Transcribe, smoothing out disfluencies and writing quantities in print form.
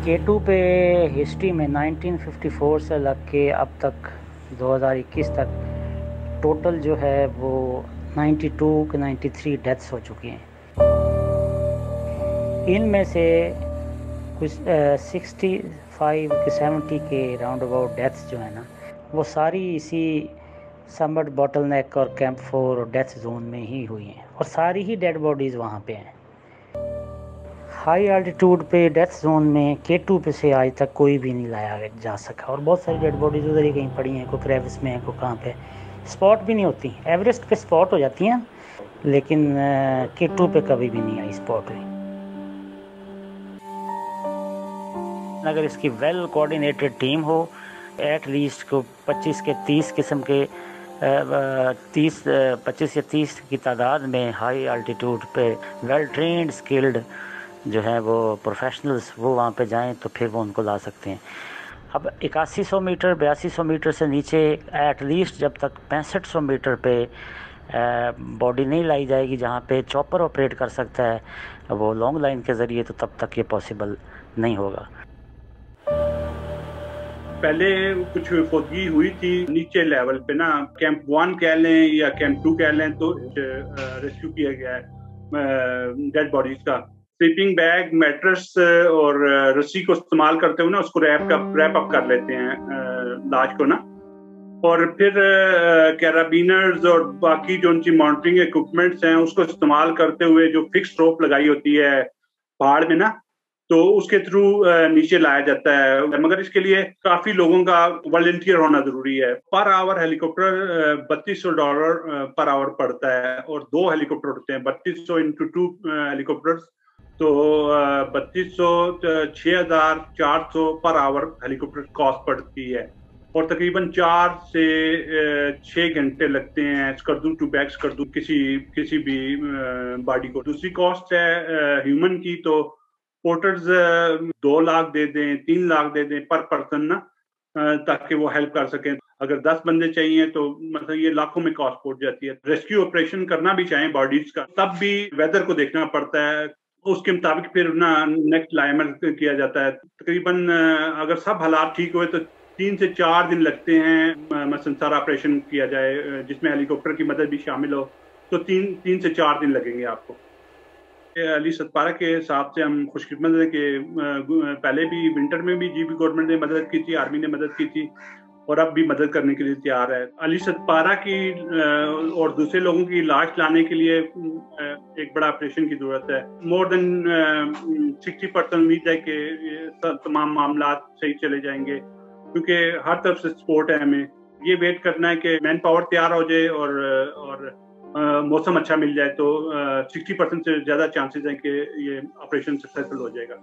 K2 पे history में 1954 से लग के अब तक 2021 तक टोटल जो है वो 92 के 93 डेथ्स हो चुकी हैं। इनमें से कुछ 65 के 70 के राउंड अबाउट डेथ्स जो है ना, वो सारी इसी समट बॉटल नेक और कैंप 4 और डेथ जोन में ही हुई हैं, और सारी ही डेड बॉडीज़ वहाँ पे हैं। हाई एल्टीट्यूड पे डेथ जोन में K2 पे से आज तक कोई भी नहीं लाया जा सका, और बहुत सारी डेड बॉडीज उधर ही कहीं पड़ी हैं, कोई क्रेविस में है, कोई कहाँ पे। स्पॉट भी नहीं होती, एवरेस्ट पे स्पॉट हो जाती हैं, लेकिन K2 पे कभी भी नहीं आई स्पॉट हुई। अगर इसकी वेल कोऑर्डिनेटेड टीम हो, एट लीस्ट को 25 के 30 किस्म के 25 या 30 की तादाद में हाई एल्टीट्यूड पे वेल ट्रेंड स्किल्ड जो है वो प्रोफेशनल्स वो वहाँ पे जाएं, तो फिर वो उनको ला सकते हैं। अब 8100 मीटर 8200 मीटर से नीचे एट लीस्ट जब तक 6500 मीटर पे बॉडी नहीं लाई जाएगी जहाँ पे चॉपर ऑपरेट कर सकता है वो लॉन्ग लाइन के ज़रिए, तो तब तक ये पॉसिबल नहीं होगा। पहले कुछ फौतगी हुई थी नीचे लेवल पे ना, कैंप 1 कह लें या कैंप 2 कह लें, तो रेस्क्यू किया गया है डेड बॉडीज का। स्लीपिंग बैग, मैट्रेस और रस्सी को इस्तेमाल करते हुए ना उसको रैप अप कर लेते हैं लाश को ना, और फिर कैराबिनर्स और बाकी जो उनकी मॉनिटरिंग इक्विपमेंट्स हैं उसको इस्तेमाल करते हुए जो फिक्स रोप लगाई होती है पहाड़ में ना, तो उसके थ्रू नीचे लाया जाता है। मगर इसके लिए काफी लोगों का वॉलंटियर होना जरूरी है। Per hour helicopter $3200 per hour पड़ता है, और 2 हेलीकॉप्टर होते हैं, 3200 इंटू 2 हेलीकॉप्टर्स, तो 3200 6400 पर आवर हेलीकॉप्टर कॉस्ट पड़ती है, और तकरीबन 4 से 6 घंटे लगते हैं स्कर्दू टू बैक स्कर्दू किसी भी बॉडी को। दूसरी कॉस्ट है ह्यूमन की, तो पोर्टर्स 2 लाख दे दें, 3 लाख दे दें पर पर्सन ना, ताकि वो हेल्प कर सकें। अगर 10 बंदे चाहिए तो मतलब ये लाखों में कॉस्ट पहुंच जाती है। रेस्क्यू ऑपरेशन करना भी चाहें बॉडीज का, तब भी वेदर को देखना पड़ता है, उसके मुताबिक फिर ना नेक्स्ट लाइमर किया जाता है। तकरीबन अगर सब हालात ठीक हुए तो 3 से 4 दिन लगते हैं मसलन सारा ऑपरेशन किया जाए, जिसमें हेलीकॉप्टर की मदद भी शामिल हो, तो 3 से 4 दिन लगेंगे आपको। अली सतपारा के हिसाब से हम खुशकिस्मत हैं कि पहले भी विंटर में भी जीबी गवर्नमेंट ने मदद की थी, आर्मी ने मदद की थी, और अब भी मदद करने के लिए तैयार है। अली सतपारा की और दूसरे लोगों की लाश लाने के लिए एक बड़ा ऑपरेशन की जरूरत है। मोर देन 60% उम्मीद है कि तमाम मामला सही चले जाएंगे, क्योंकि हर तरफ से सपोर्ट है। हमें ये वेट करना है कि मैन पावर तैयार हो जाए और मौसम अच्छा मिल जाए, तो 60% से ज़्यादा चांसेस हैं कि ये ऑपरेशन सक्सेसफुल हो जाएगा।